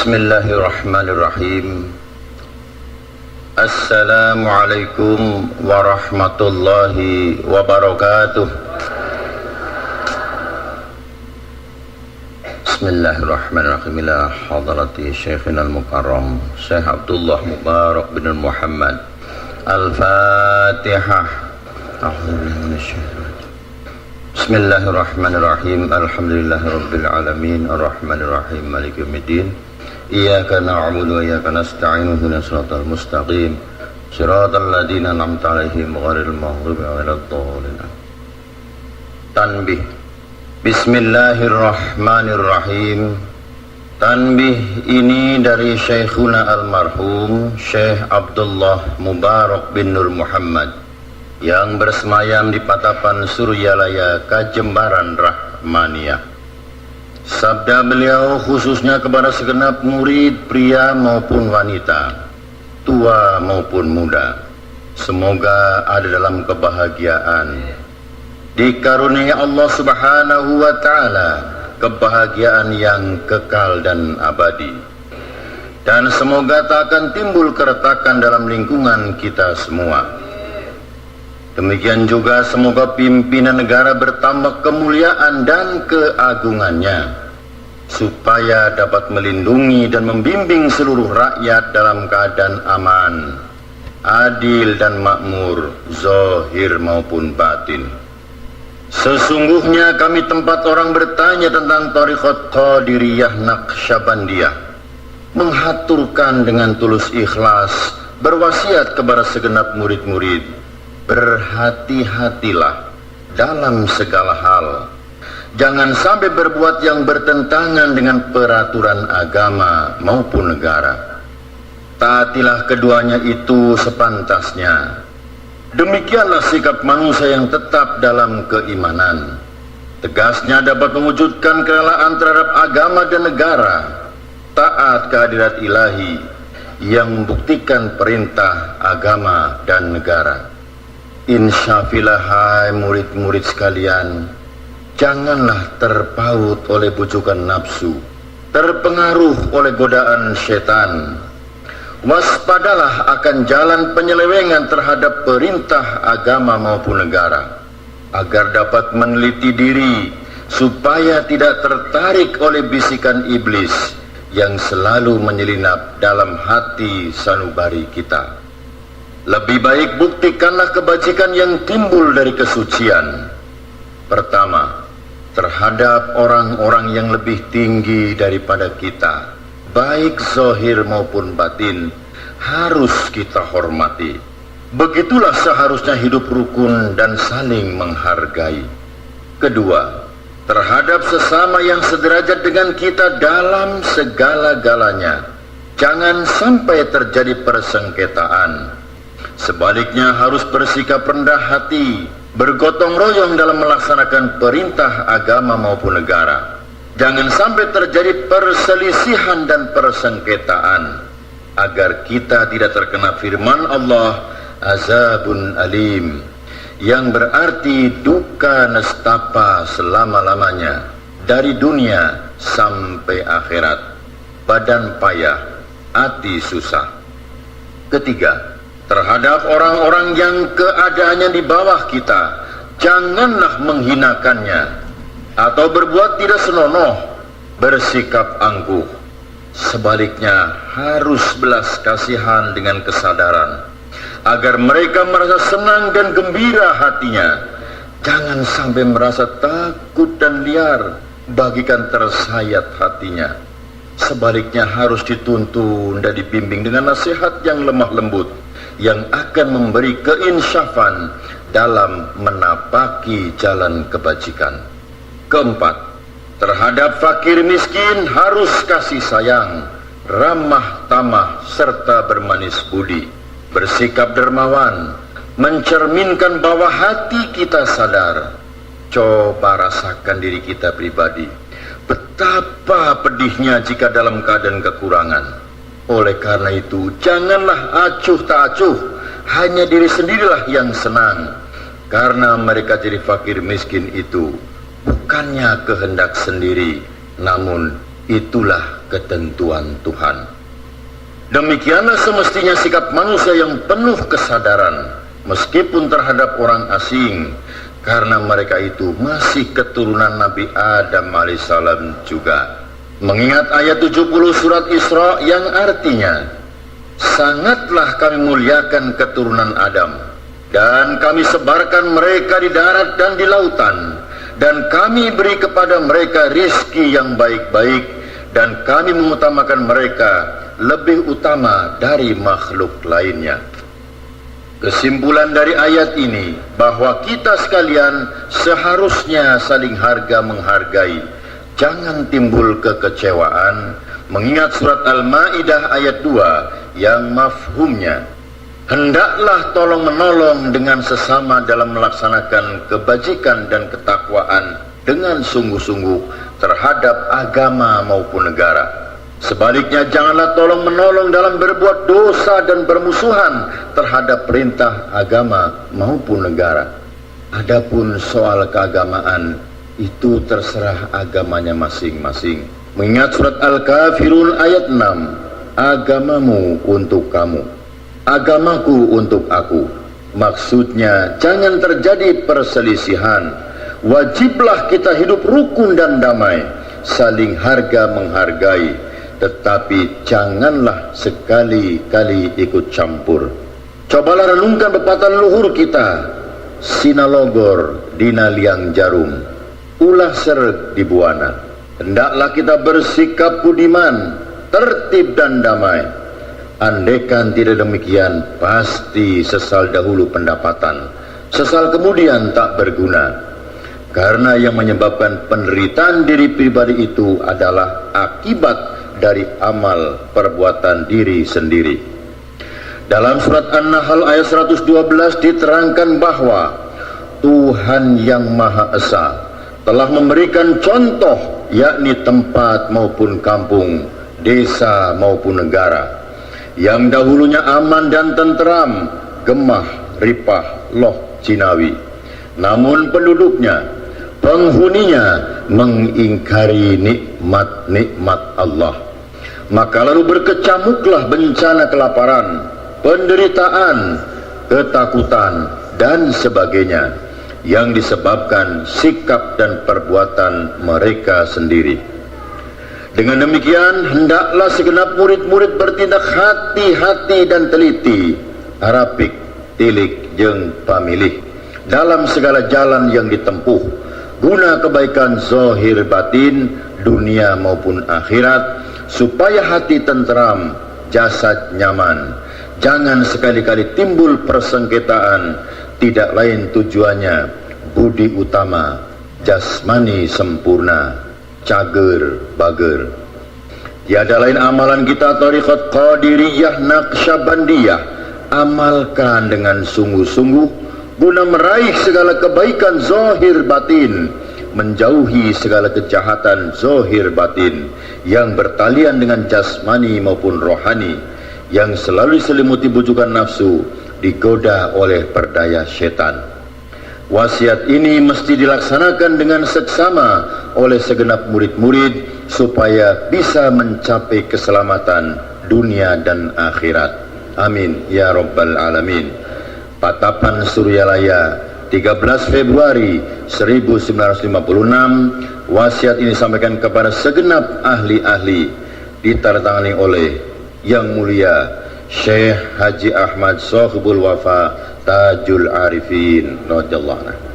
Bismillahirrahmanirrahim. Assalamualaikum warahmatullahi wabarakatuh. Bismillahirrahmanirrahim. Ila hadrati Syekhina al-Mukarram Syekh Abdullah Mubarak bin Muhammad. Al-Fatihah. Bismillahirrahmanirrahim. Alhamdulillahirabbil alamin arrahmanirrahim maliki yaumiddin. Iyyaka na'budu wa iyyaka nasta'in ihdinas siratal mustaqim siratal ladzina an'amta 'alaihim ghairil maghdubi 'alaihim waladdallin. Tanbih. Bismillahirrahmanirrahim. Tanbih ini dari Syekhuna almarhum Syekh Abdullah Mubarak bin Nur Muhammad yang bersemayam di Patapan Suryalaya, Kajembaran Rahmaniyah. Sabda beliau khususnya kepada segenap murid pria maupun wanita, tua maupun muda, semoga ada dalam kebahagiaan, dikaruniai Allah Subhanahu wa ta'ala kebahagiaan yang kekal dan abadi, dan semoga tak akan timbul keretakan dalam lingkungan kita semua. Demikian juga semoga pimpinan negara bertambah kemuliaan dan keagungannya, supaya dapat melindungi dan membimbing seluruh rakyat dalam keadaan aman, adil dan makmur, zahir maupun batin. Sesungguhnya kami tempat orang bertanya tentang Thariqat Qadiriyah Naqsyabandiyah, menghaturkan dengan tulus ikhlas, berwasiat kepada segenap murid-murid, berhati-hatilah dalam segala hal. Jangan sampai berbuat yang bertentangan dengan peraturan agama maupun negara. Taatilah keduanya itu sepantasnya. Demikianlah sikap manusia yang tetap dalam keimanan. Tegasnya dapat mewujudkan kerelaan terhadap agama dan negara. Taat kehadirat ilahi yang membuktikan perintah agama dan negara. Insyaallah, hai murid-murid sekalian, janganlah terpaut oleh bujukan nafsu, terpengaruh oleh godaan setan. Waspadalah akan jalan penyelewengan terhadap perintah agama maupun negara, agar dapat meneliti diri supaya tidak tertarik oleh bisikan iblis yang selalu menyelinap dalam hati sanubari kita. Lebih baik buktikanlah kebajikan yang timbul dari kesucian. Pertama, terhadap orang-orang yang lebih tinggi daripada kita, baik zahir maupun batin, harus kita hormati. Begitulah seharusnya hidup rukun dan saling menghargai. Kedua, terhadap sesama yang sederajat dengan kita dalam segala-galanya, jangan sampai terjadi persengketaan. Sebaliknya harus bersikap rendah hati, bergotong royong dalam melaksanakan perintah agama maupun negara. Jangan sampai terjadi perselisihan dan persengketaan, agar kita tidak terkena firman Allah, azabun alim, yang berarti duka nestapa selama-lamanya, dari dunia sampai akhirat, badan payah, hati susah. Ketiga, terhadap orang-orang yang keadaannya di bawah kita, janganlah menghinakannya atau berbuat tidak senonoh, bersikap angkuh. Sebaliknya harus belas kasihan dengan kesadaran, agar mereka merasa senang dan gembira hatinya. Jangan sampai merasa takut dan liar, bagikan tersayat hatinya. Sebaliknya harus dituntun dan dibimbing dengan nasihat yang lemah lembut, yang akan memberi keinsyafan dalam menapaki jalan kebajikan. Keempat, terhadap fakir miskin harus kasih sayang, ramah tamah, serta bermanis budi, bersikap dermawan, mencerminkan bahwa hati kita sadar. Coba rasakan diri kita pribadi, betapa pedihnya jika dalam keadaan kekurangan. Oleh karena itu, janganlah acuh tak acuh, hanya diri sendirilah yang senang. Karena mereka jadi fakir miskin itu bukannya kehendak sendiri, namun itulah ketentuan Tuhan. Demikianlah semestinya sikap manusia yang penuh kesadaran, meskipun terhadap orang asing, karena mereka itu masih keturunan Nabi Adam alaihissalam juga. Mengingat ayat 70 surat Isra yang artinya, sangatlah kami muliakan keturunan Adam, dan kami sebarkan mereka di darat dan di lautan, dan kami beri kepada mereka rizki yang baik-baik, dan kami mengutamakan mereka lebih utama dari makhluk lainnya. Kesimpulan dari ayat ini bahwa kita sekalian seharusnya saling harga menghargai, jangan timbul kekecewaan, mengingat surat Al-Maidah ayat 2 yang mafhumnya, hendaklah tolong menolong dengan sesama dalam melaksanakan kebajikan dan ketakwaan dengan sungguh-sungguh terhadap agama maupun negara. Sebaliknya janganlah tolong menolong dalam berbuat dosa dan bermusuhan terhadap perintah agama maupun negara. Adapun soal keagamaan, itu terserah agamanya masing-masing. Mengingat surat Al-Kafirun ayat 6, agamamu untuk kamu, agamaku untuk aku. Maksudnya jangan terjadi perselisihan. Wajiblah kita hidup rukun dan damai, saling harga menghargai, tetapi janganlah sekali-kali ikut campur. Cobalah renungkan pepatah leluhur kita, Sinalogor dina liang jarum, ulah sereg di buana. Hendaklah kita bersikap budiman, tertib dan damai. Andaikan tidak demikian, pasti sesal dahulu pendapatan, sesal kemudian tak berguna. Karena yang menyebabkan penderitaan diri pribadi itu adalah akibat dari amal perbuatan diri sendiri. Dalam surat An-Nahl ayat 112 diterangkan bahwa Tuhan yang Maha Esa telah memberikan contoh, yakni tempat maupun kampung, desa maupun negara, yang dahulunya aman dan tenteram, gemah, ripah, loh Cinawi. Namun penduduknya, penghuninya mengingkari nikmat-nikmat Allah. Maka lalu berkecamuklah bencana kelaparan, penderitaan, ketakutan, dan sebagainya, yang disebabkan sikap dan perbuatan mereka sendiri. Dengan demikian, hendaklah segenap murid-murid bertindak hati-hati dan teliti, arapik, tilik, jeung pamilih, dalam segala jalan yang ditempuh, guna kebaikan zahir batin, dunia maupun akhirat, supaya hati tenteram, jasad nyaman. Jangan sekali-kali timbul persengketaan, tidak lain tujuannya budi utama, jasmani sempurna, cager bager. Tiada lain amalan kita tariqat Qadiriyah Naqsyabandiyah, amalkan dengan sungguh-sungguh guna meraih segala kebaikan zahir batin, menjauhi segala kejahatan zahir batin yang bertalian dengan jasmani maupun rohani, yang selalu diselimuti bujukan nafsu, digoda oleh perdaya setan. Wasiat ini mesti dilaksanakan dengan seksama oleh segenap murid-murid supaya bisa mencapai keselamatan dunia dan akhirat. Amin ya rabbal alamin. Patapan Suryalaya, 13 Februari 1956. Wasiat ini disampaikan kepada segenap ahli-ahli, ditandatangani oleh Yang Mulia Syekh Haji Ahmad Sohibul Wafa Tajul Arifin radhiyallahu anhu.